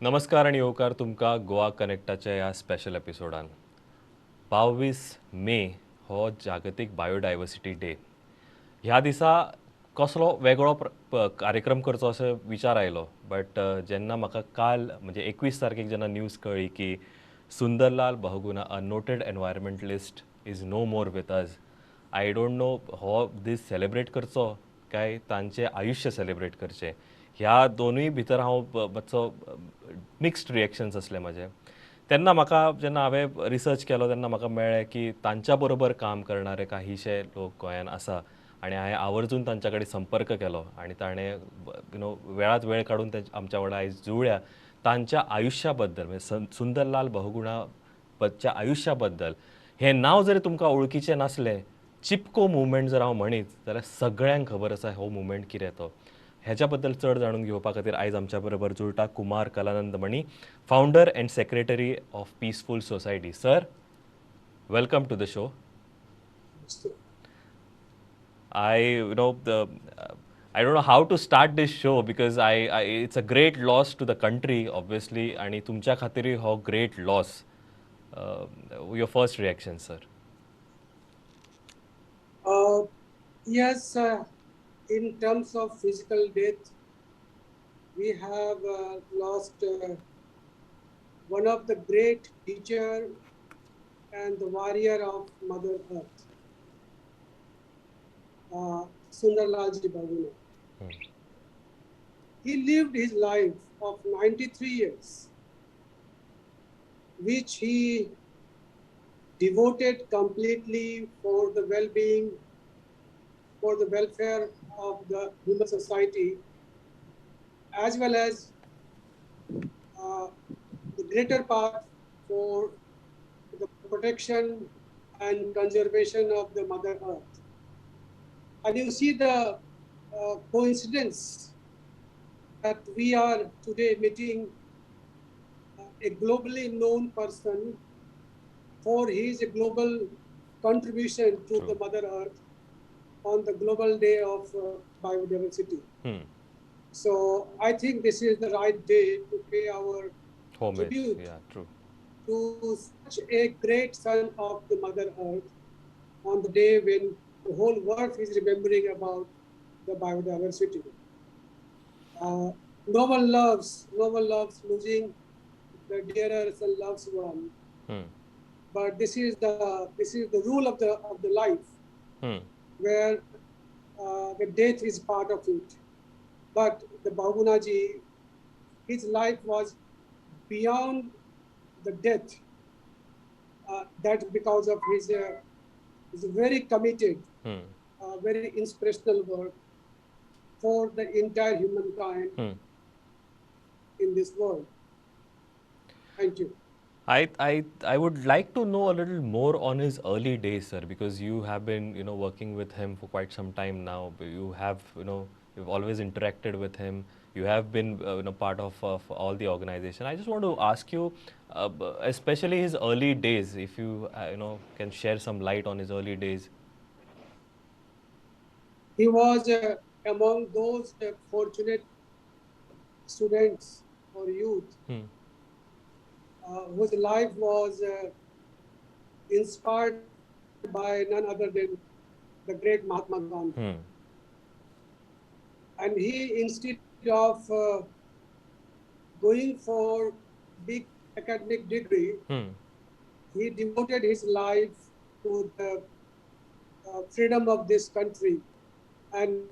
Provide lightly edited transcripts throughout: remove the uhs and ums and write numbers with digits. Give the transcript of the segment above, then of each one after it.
नमस्कार आणि येवकार तुमका गोवा कनेक्टाच्या ह्या स्पेशल एपिसोडान 22 मे हो जागतीक बायोडायवर्सिटी डे. ह्या दिसा कसलो वेगळो कार्यक्रम करचो असो विचार आयलो, बट जेन्ना म्हाका काल म्हणजे 21 तारखेक जेन्ना न्यूज कळ्ळी की Sundarlal Bahuguna a noted environmentalist is no more with us. I don't know how these celebrate करचो काय तांचे आयुश्य सेलिब्रेट करचें. ह्या दोनूय भितर हांव मातसो मिक्स्ड रिएक्शन्स असले म्हजे. तेन्ना म्हाका जेन्ना हांवें रिसर्च केलो तेन्ना म्हाका मेळ्ळें की तांच्या बरोबर काम करणारे काहीशे लोक गोंयान आसा आनी हांवें आवर्जून तांच्या कडेन संपर्क केलो आनी ताणें वेळांत वेळ काडून आमच्या वांगडा आयज जुळ्ळ्या. तांच्या आयुश्या बद्दल म्हणजे सुंदरलाल बहुगुणाच्या आयुश्या बद्दल हें नांव जरी तुमकां वळखीचें नासलें, चिपको मुवमेंट जर हांव म्हणीत जाल्यार सगळ्यांक खबर आसा हो मुवमेंट कितें तो. हेच्या बद्दल चड जाणून घेवपा खातीर आयज आमच्या बरोबर जुळटा Kumar Kalanand Mani, founder and secretary of peaceful society. Sir, welcome to the show. I I don't know how to start this show because it's a great loss to the country, obviously, आणि तुमच्या खातीर हो great loss. Your first reaction, sir. Yes, in terms of physical death, we have lost one of the great teacher and the warrior of Mother Earth, Sunderlal Bahuguna. He lived his life of 93 years, which he devoted completely for the well-being, for the welfare of the human society, as well as the greater part for the protection and conservation of the Mother Earth. And you see the coincidence that we are today meeting a globally known person for his global contribution to the Mother Earth on the global day of biodiversity. So I think this is the right day to pay our tribute to such a great son of the Mother Earth on the day when the whole world is remembering about the biodiversity. No one loves losing the dearest and loved one. But this is the rule of the life, where the death is part of it. But the Bahugunaji, his life was beyond the death. That because of his very committed, very inspirational work for the entire humankind in this world. Thank you. I would like to know a little more on his early days, sir, because you have been working with him for quite some time now. You have you've always interacted with him. You have been part of all the organization. I just want to ask you, especially his early days, if you can share some light on his early days. He was among those fortunate students or youth whose life was inspired by none other than the great Mahatma Gandhi. And he, instead of going for big academic degree, he devoted his life to the freedom of this country and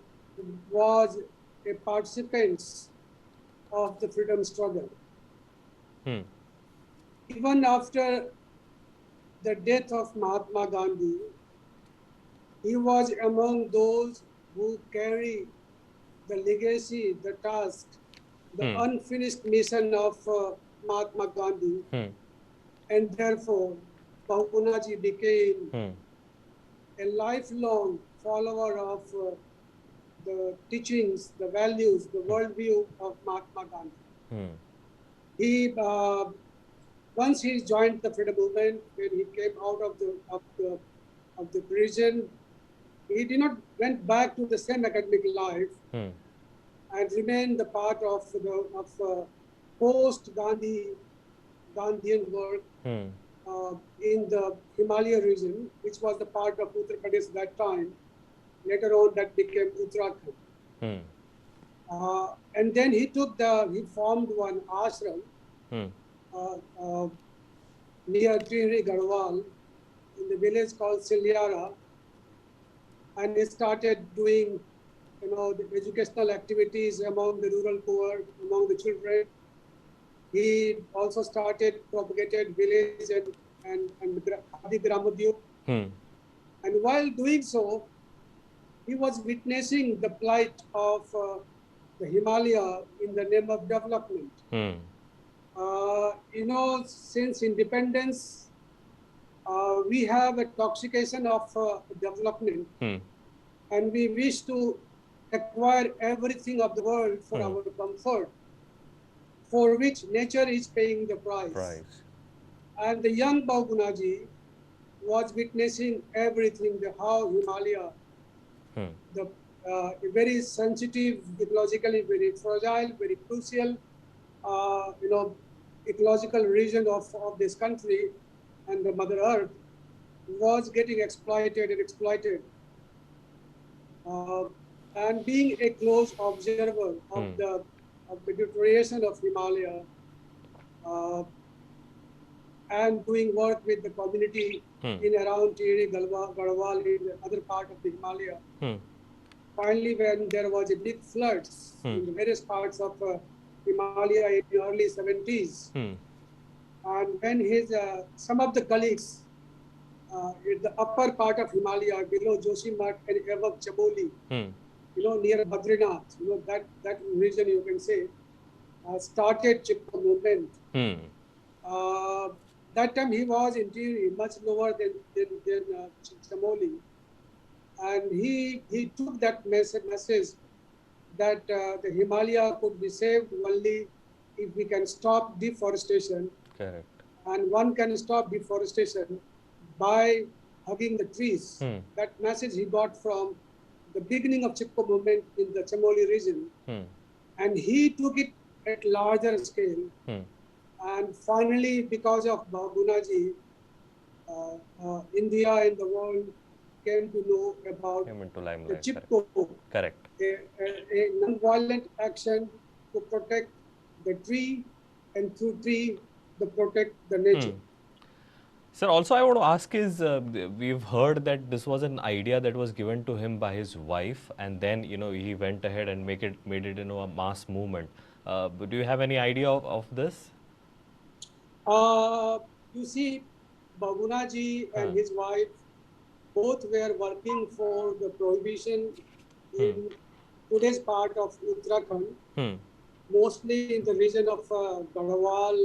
was a participant of the freedom struggle. Even after the death of Mahatma Gandhi, he was among those who carry the legacy, the task, the unfinished mission of Mahatma Gandhi. And therefore, Bahugunaji became a lifelong follower of the teachings, the values, the worldview of Mahatma Gandhi. He once he joined the freedom movement, when he came out of the prison, he did not went back to the same academic life and remained the part of Gandhian work Hmm. in the Himalaya region, which was the part of Uttar Pradesh at that time. Later on, that became Uttarakhand. Hmm. And then he formed one ashram Hmm. uh, uh, near Trihari Garhwal in the village called Silyara, and he started doing, the educational activities among the rural poor, among the children. He also started propagated village and Khadi Gramodyog. Hmm. And while doing so, he was witnessing the plight of the Himalaya in the name of development. Hmm. Since independence, we have a toxication of development, Hmm. and we wish to acquire everything of the world for Hmm. our comfort, for which nature is paying the price. Price. And the young Bahugunaji was witnessing everything, how Himalaya, Hmm. the very sensitive, ecologically very fragile, very crucial, ecological region of this country and the Mother Earth was getting exploited and exploited. Uh, and being a close observer Hmm. of the deterioration of Himalaya, uh, and doing work with the community Hmm. in around Tiri, Garhwal, in the other part of the Himalaya. Hmm. Finally, when there was a big floods Hmm. in the various parts of Himalaya in the early 70s, Hmm. and when some of the colleagues in the upper part of Himalaya, below Joshimath and above Chamoli, Hmm. near Badrinath, that region you can say, started Chipko movement. Hmm. Uh, that time he was in theory much lower than Chamoli, and he took that message that the Himalaya could be saved only if we can stop deforestation, Correct. and one can stop deforestation by hugging the trees. Hmm. That message he got from the beginning of Chipko movement in the Chamoli region, Hmm. and he took it at larger scale. Hmm. And finally, because of Bahugunaji, India and the world came to know about Came into the limelight. Correct. Chipko, Correct. a non-violent action to protect the tree, and through tree, to protect the Hmm. nature. Sir, also I want to ask is we've heard that this was an idea that was given to him by his wife, and then he went ahead and made it a mass movement. But do you have any idea of this? Uh, you see, Babunaji Huh. and his wife both were working for the prohibition Hmm. in today's part of Uttarakhand, Hmm. mostly in the region of Garhwal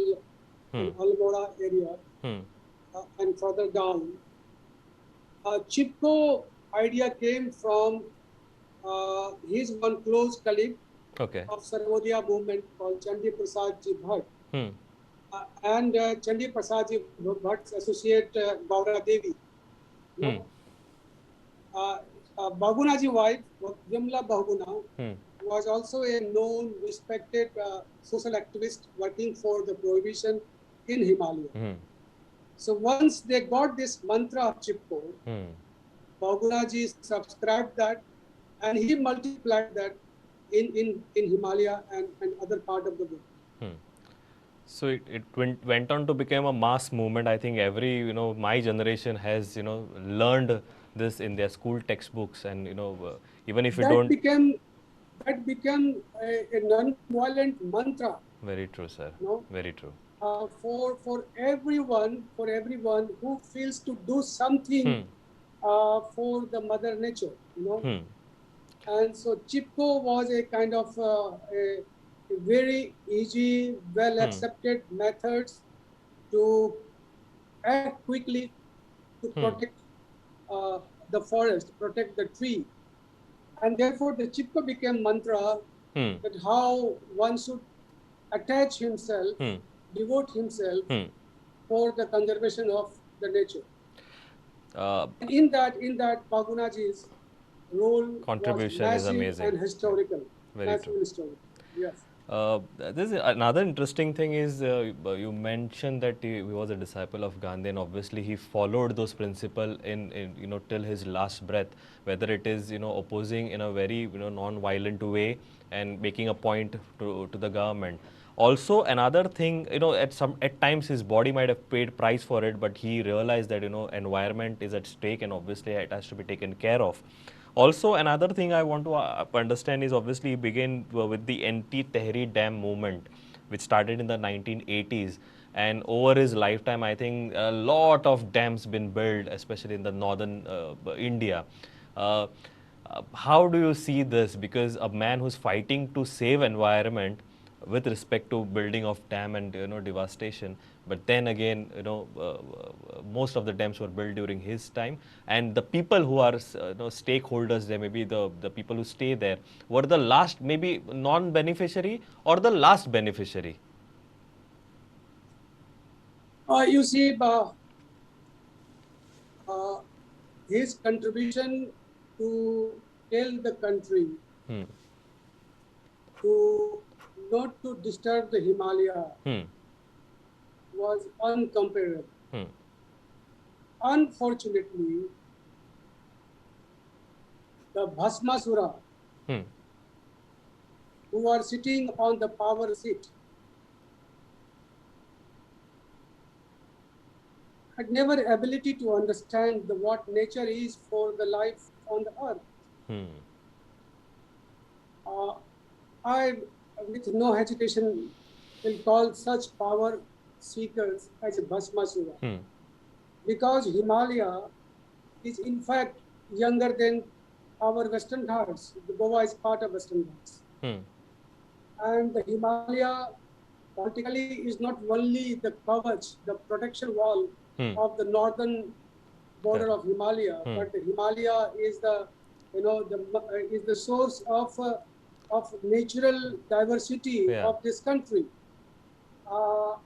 Hmm. and Almora area, Hmm. and further down. Chipko idea came from his one close colleague Okay. of Sarvodaya movement called Chandi Prasad Ji Bhatt, Hmm. and Chandi Prasad Ji Bhatt's associate Gaura Devi. You Hmm. know, Bahugunaji's wife, Vimla Bahuguna, Hmm. was also a known, respected social activist working for the prohibition in Himalaya. Hmm. So once they got this mantra of Chipko, Hmm. Bahugunaji subscribed that, and he multiplied that in Himalaya and other part of the world. Hmm. So it went on to become a mass movement. I think every, my generation has, learned this in their school textbooks, and, even if you That don't. became that became a non-violent mantra, Very true, sir. you know, Very true. for everyone who feels to do something Hmm. for the mother nature, Hmm. And so Chipko was a kind of a very easy, well Hmm. accepted methods to act quickly to Hmm. protect uh, the forest, protect the tree. And therefore, the Chipko became mantra Hmm. that how one should attach himself, Hmm. devote himself Hmm. for the conservation of the nature. Uh, And in that, Bagunaji's role was Contribution is massive amazing. and historical. Very Massive true. and historical. Yes. This is another interesting thing is you mentioned that he was a disciple of Gandhi, and obviously he followed those principles in till his last breath. Whether it is opposing in a very non-violent way and making a point to the government. Also, another thing, at times his body might have paid price for it, but he realized that environment is at stake, and obviously it has to be taken care of. Also, another thing I want to understand is obviously he began with the anti-Tehri Dam movement, which started in the 1980s. And over his lifetime, I think a lot of dams been built, especially in the northern India. Uh, how do you see this? Because a man who's fighting to save environment with respect to building of dam and devastation, but then again most of the dams were built during his time, and the people who are stakeholders there, maybe the people who stay there, were the last maybe non-beneficiary or the last beneficiary. You see, his contribution to tell the country to not to disturb the Himalaya was uncomparable. Unfortunately, the Bhasmasura, who are sitting on the power seat, had never ability to understand what nature is for the life on the earth. I, with no hesitation, will call such power seekers as a Bhasmasura. Because Himalaya is in fact younger than our Western Ghats. The Goa is part of Western Ghats. And the Himalaya politically is not only the kavach, the protection wall of the northern border of Himalaya, but the Himalaya is the is the source of natural diversity of this country.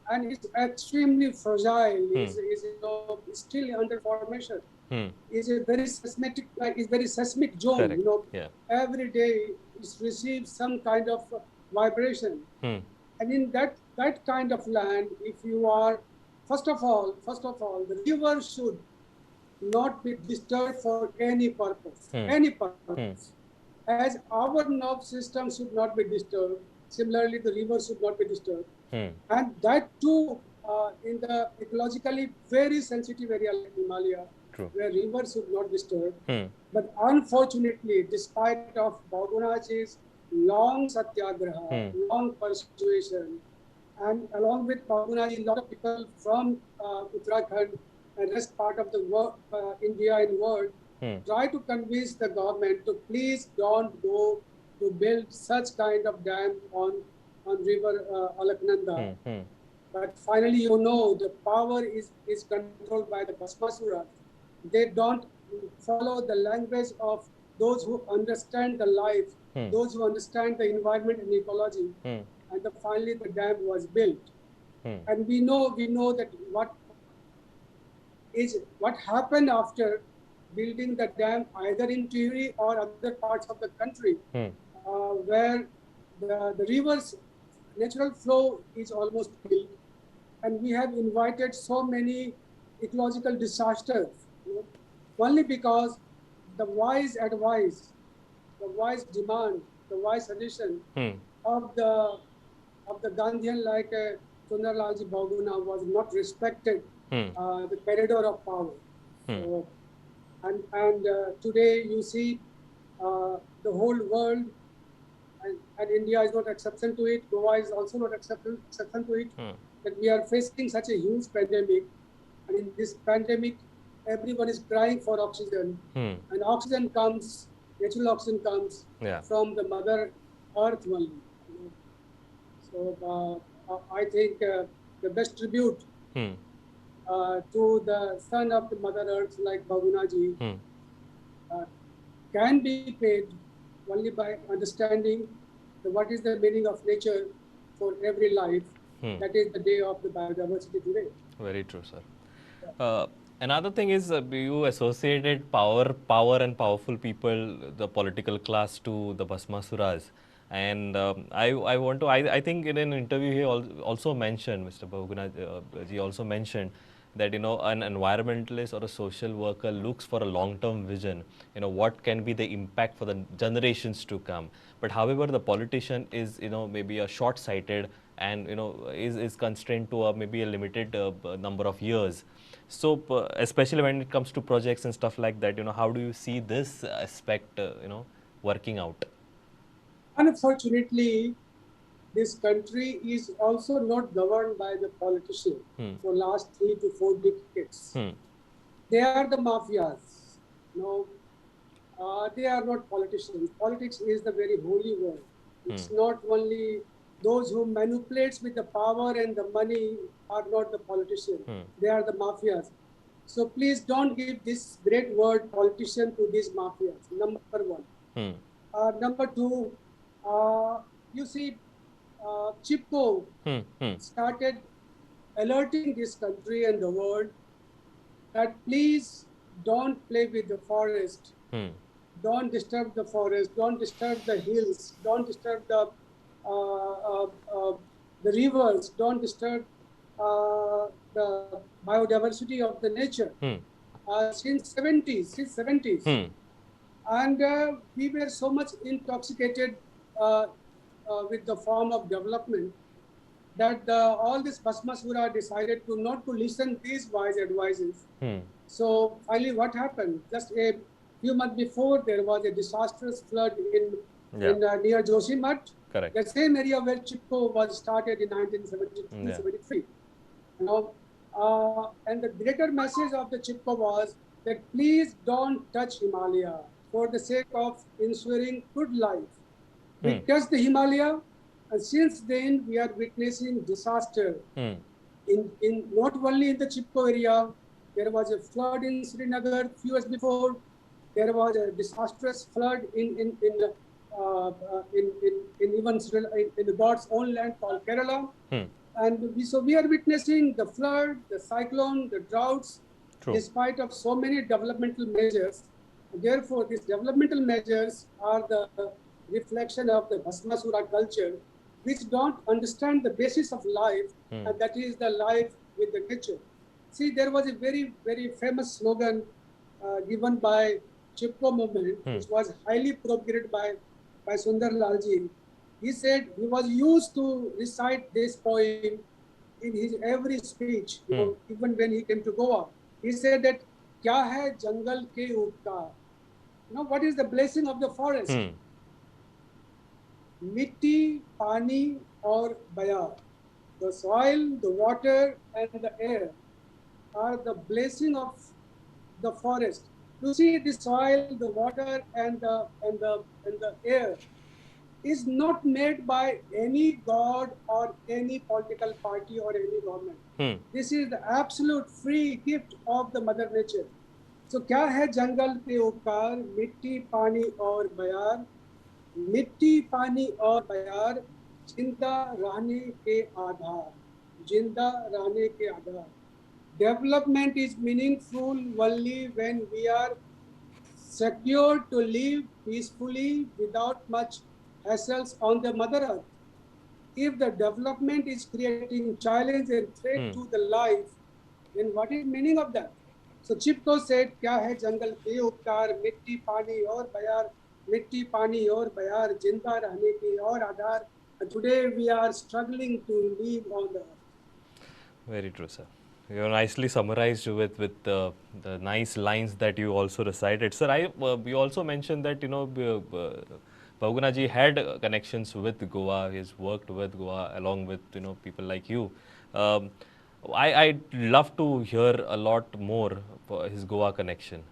And it's extremely fragile. Is still under formation. Is a very seismic zone. Every day it receives some kind of vibration. And in that kind of land, if you are first of all, the river should not be disturbed for any purpose. Any purpose. As our nerve system should not be disturbed, similarly the river should not be disturbed. And that too in the ecologically very sensitive area like Himalaya, where rivers should not disturb. But unfortunately, despite of Bahugunaji's long satyagraha, long persuasion, and along with Bahugunaji, a lot of people from Uttarakhand and rest part of the India and world try to convince the government to please don't go to build such kind of dam on river Alaknanda. But finally, the power is controlled by the Bhasmasura. They don't follow the language of those who understand the life, those who understand the environment and ecology. And finally the dam was built. And we know that what happened after building the dam either in Turi or other parts of the country, where the river's natural flow is almost killed, and we have invited so many ecological disasters, only because the wise advice, the wise demand, the wise suggestion of the Gandhian like Sunderlal Bahuguna was not respected, the corridor of power. So, and today you see the whole world, and India is not exception to it, Goa is also not exception to it, that we are facing such a huge pandemic. And in this pandemic, everyone is crying for oxygen. And oxygen comes, natural oxygen comes from the Mother Earth only. So I think the best tribute to the son of the Mother Earth like Bahugunaji can be paid only by understanding what is the meaning of nature for every life. That is the day of the biodiversity today. Very true, sir. Another thing is you associated power and powerful people, the political class, to the Bhasmasuras. And I want to, I think in an interview he also mentioned, Mr. Bahuguna ji also mentioned that, you know, an environmentalist or a social worker looks for a long-term vision, you know, what can be the impact for the generations to come. But however, the politician is, you know, maybe a short-sighted and, you know, is constrained to maybe a limited number of years. So especially when it comes to projects and stuff like that, you know, how do you see this aspect, you know, working out? Unfortunately, this country is also not governed by the politician for last 3 to 4 decades. They are the mafias. No, they are not politicians. Politics is the very holy word. It's not only those who manipulates with the power and the money are not the politicians. They are the mafias. So please don't give this great word politician to these mafias. Number one. Number two, you see, Chipko started alerting this country and the world that please don't play with the forest. Don't disturb the forest. Don't disturb the hills. Don't disturb the rivers. Don't disturb the biodiversity of the nature. Since 70s. And we were so much intoxicated with the form of development that all this Bhasmasura decided to not to listen these wise advices. So finally, what happened? Just a few months before, there was a disastrous flood in near Joshimath. Correct. The same area where Chipko was started in 1972-73. You know, and the greater message of the Chipko was that please don't touch Himalaya for the sake of ensuring good life. We touched the Himalaya, and since then we are witnessing disaster. In not only in the Chipko area, there was a flood in Srinagar few years before. There was a disastrous flood in even in God's own land called Kerala. And we are witnessing the flood, the cyclone, the droughts, despite of so many developmental measures. Therefore, these developmental measures are the reflection of the Bhasmasura culture, which don't understand the basis of life, and that is the life with the nature. See, there was a very, very famous slogan given by Chipko Movement, which was highly propagated by Sunderlal ji. He said he was used to recite this poem in his every speech, you know, even when he came to Goa. He said that, "Kya hai jungle ke upkar?" You know, what is the blessing of the forest? Mitti, pani, or bayar. The soil, the water, and the air are the blessing of the forest. You see, the soil, the water, and the air is not made by any god or any political party or any government. This is the absolute free gift of the mother nature. So क्या है जंगल पे उपकार, मिट्टी पानी और बयार, मिट्टी पानी और बयार, जिंदा रहने के आधार, जिंदा रहने के आधार. Development is meaningful only when we are secure to live peacefully without much hassles on the mother earth. If the development is creating challenge and threat to the life, then what is meaning of that? So Chipko said, "क्या है जंगल पे उपकार, मिट्टी पानी और बयार, मिट्टी पानी और बयार, जिंदा रहने के और आधार." And today we are struggling to live on the earth. Very true, sir. You nicely summarized with the nice lines that you also recited, sir. You also mentioned that, you know, Bahuguna ji had connections with Goa. He's worked with Goa along with, you know, people like you. I'd love to hear a lot more for his Goa connection.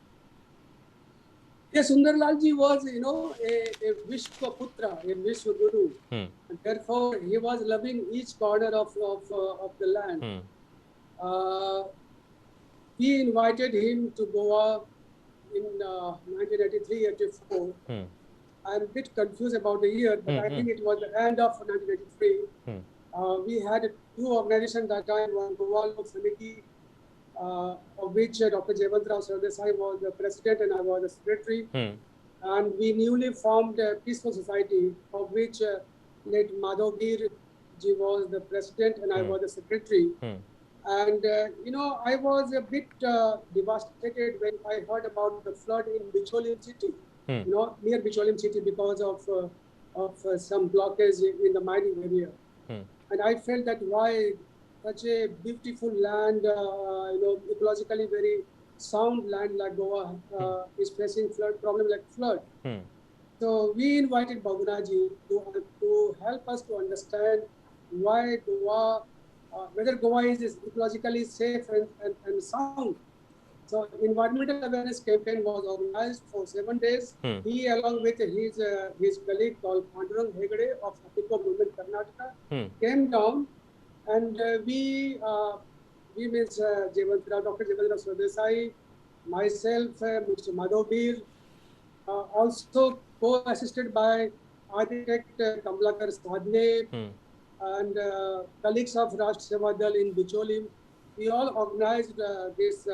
Yes, Sunderlal ji was, you know, a Vishwa Putra, a Vishwa Guru. And therefore, he was loving each corner of the land. We invited him to Goa in 1983-84. I'm a bit confused about the year, but I think it was the end of 1983. We had two organizations that time, one Goa Lok Samiti, of which Dr. Jayant Rao Sardesai was the president and I was the secretary. and we newly formed a peaceful society, of which late Madhavgir ji was the president and I was the secretary. And I was a bit devastated when I heard about the flood in Bicholim city, near Bicholim city, because of some blockage in the mining area. And I felt that why such a beautiful land, ecologically very sound land like Goa is facing flood problem like flood. So we invited Bagunaji to help us to understand why Goa, whether Goa is ecologically safe and sound. So environmental awareness campaign was organized for 7 days. He, along with his colleague called Pandurang Hegde of Chipko Movement Karnataka, came down, and we means Dr. Jevendra Swadesai, myself, Mr. Madhavbir, also co-assisted by architect Kamlakar Sadhne and colleagues of Rashtra Seva Dal in Bicholim. We all organized this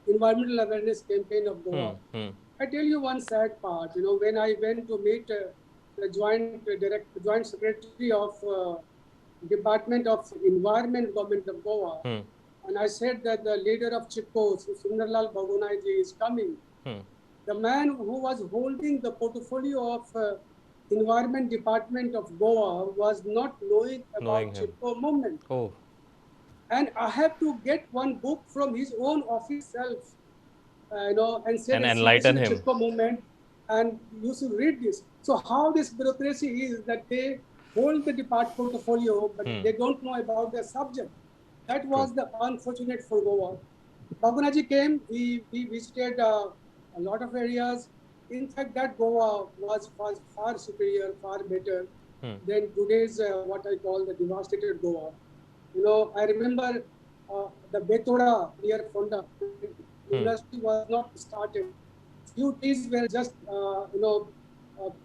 environmental awareness campaign of Goa. I tell you one sad part. When I went to meet the joint secretary of Department of Environment, Government of Goa, and I said that the leader of Chipko, Sunderlal Bahuguna is coming. The man who was holding the portfolio of Environment Department of Goa was not knowing about Chipko Movement. Oh. And I have to get one book from his own office self, and say And that enlighten this is him. the Chipko Movement, and you should read this. So how this bureaucracy is that they hold the department portfolio, but they don't know about the subject. That was the unfortunate for Goa. Bagunaji came, we visited a lot of areas. In fact, that Goa was far superior, far better than today's what I call the devastated Goa. I remember the Betoda near Fonda, industry was not started. Few trees were just,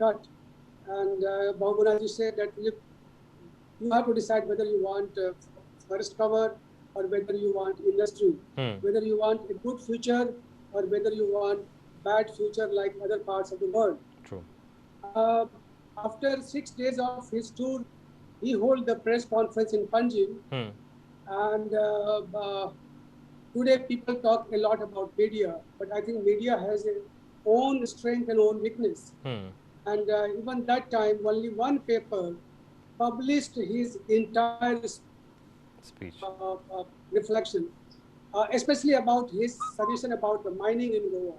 cut. And Bagunaji said that you have to decide whether you want forest cover or whether you want industry, whether you want a good future or whether you want bad future like other parts of the world. True. After 6 days of his tour, he held the press conference in Panjim. And today people talk a lot about media, but I think media has its own strength and own weakness. And even that time, only one paper published his entire Speech. Reflection, especially about his suggestion about the mining in Goa.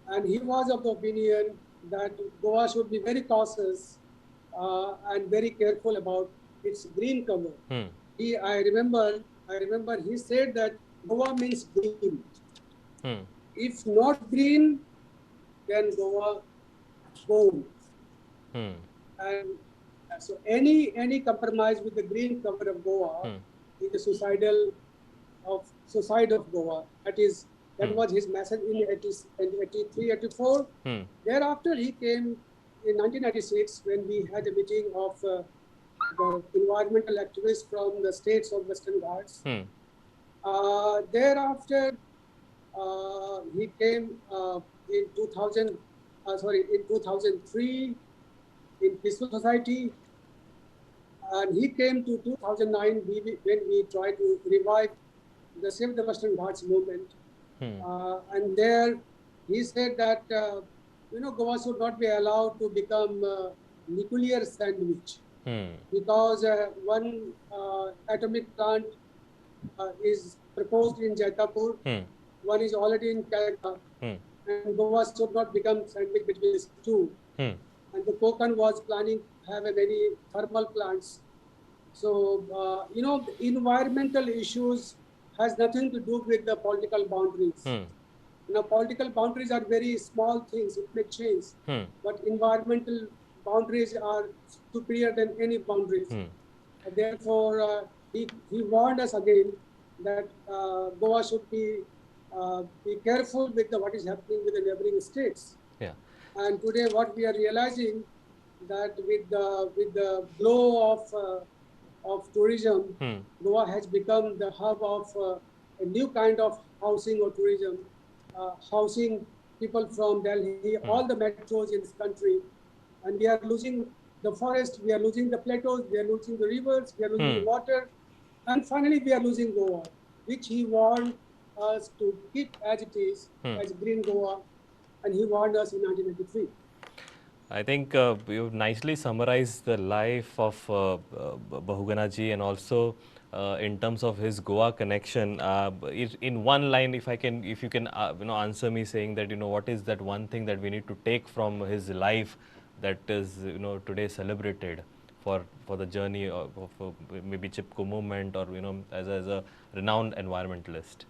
And he was of the opinion that Goa should be very cautious and very careful about its green cover. I remember he said that Goa means green. If not green, then Goa gold. And so any compromise with the green cover of Goa is a suicide of Goa. That was his message in 83, 84. Thereafter, he came in 1996 when we had a meeting of the environmental activists from the states of Western Ghats. Thereafter, he came in 2003 in Peaceful Society, and he came to 2009 when we tried to revive the Save the Western Ghats movement. And there he said that Goa should not be allowed to become nuclear sandwich, because one atomic plant is proposed in Jaitapur, one is already in Calcutta, and Goa should not become sandwich between these two. And the Konkani was planning to have many thermal plants. So, environmental issues has nothing to do with the political boundaries. Political boundaries are very small things, it may change, but environmental boundaries are superior than any boundaries. Therefore, he warned us again that Goa should be careful with what is happening with the neighboring states. And today, what we are realizing that with the glow of tourism, Goa has become the hub of a new kind of housing or tourism, housing people from Delhi, all the metros in this country, and we are losing the forest, we are losing the plateaus, we are losing the rivers, we are losing the water, and finally we are losing Goa, which he warned us to keep as it is, as green Goa, and he warned us in 1993. I think you've nicely summarized the life of Bahuguna ji, and also in terms of his Goa connection. In one line, if you can, answer me saying that, what is that one thing that we need to take from his life that is, today celebrated for the journey of maybe Chipko movement, or as a renowned environmentalist.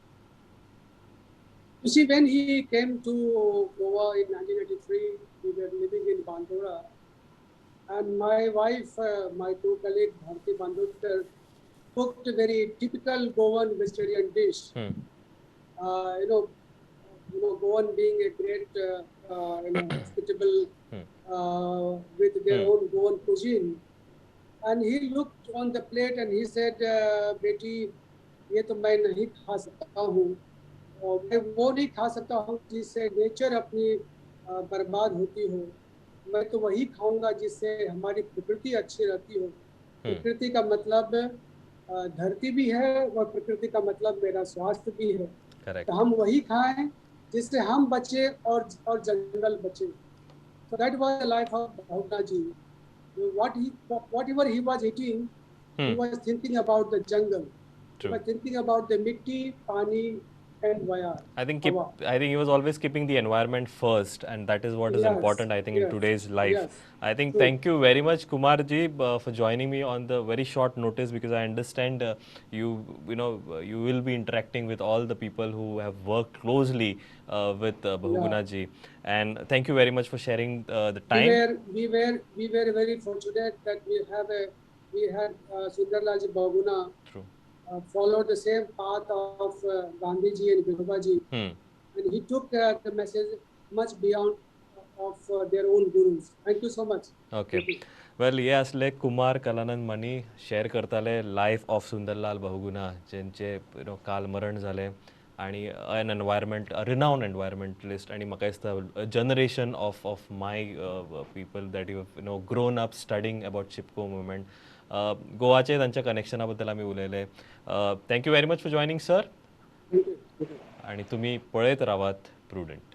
You see, when he came to Goa in 1993, we were living in Bandura, and my wife, my two colleagues, Bharti Bandurkar, cooked a very typical Goan vegetarian dish. Goan being a great, hospitable, with their own Goan cuisine. And he looked on the plate and he said, "Beti, ये तो मैं नहीं खा सकता हूँ, और मैं वो नहीं खा सकता हूँ जिससे नेचर अपनी बर्बाद होती हो। मैं तो वही खाऊंगा जिससे हमारी प्रकृति अच्छी रहती हो। प्रकृति का मतलब धरती भी है, और प्रकृति का मतलब मेरा स्वास्थ्य भी है। तो हम वही खाएं जिससे हम बचे और जंगल बचे। So that was the life of Bahuguna ji. Whatever he was eating, he was thinking about the jungle. He was thinking about the mitti, pani, and wire. I think he was always keeping the environment first, and that is what is important, I think, in today's life. Yes. I think thank you very much, Kumar ji, for joining me on the very short notice, because I understand you will be interacting with all the people who have worked closely with Bahuguna ji, and thank you very much for sharing the time. We were very fortunate that we had Sunderlal Bahuguna. True. Followed the same path of Gandhiji and Vinobaji, and he took the message much beyond of their own gurus. Thank you so much. Okay. Well, ये असले Kumar Kalanand money share करताले life of Sundarlal Bahuguna, ज्यांचे काल मरण झाले, आणि renowned environmentalist, आणि म्हाका दिसता generation of my people that you grown up studying about Chipko movement. गोवाचे तांच्या कनेक्शना बद्दल आमी उलयले. Thank you very much for joining sir. आणि तुम्ही पळयत रावात प्रुडंट.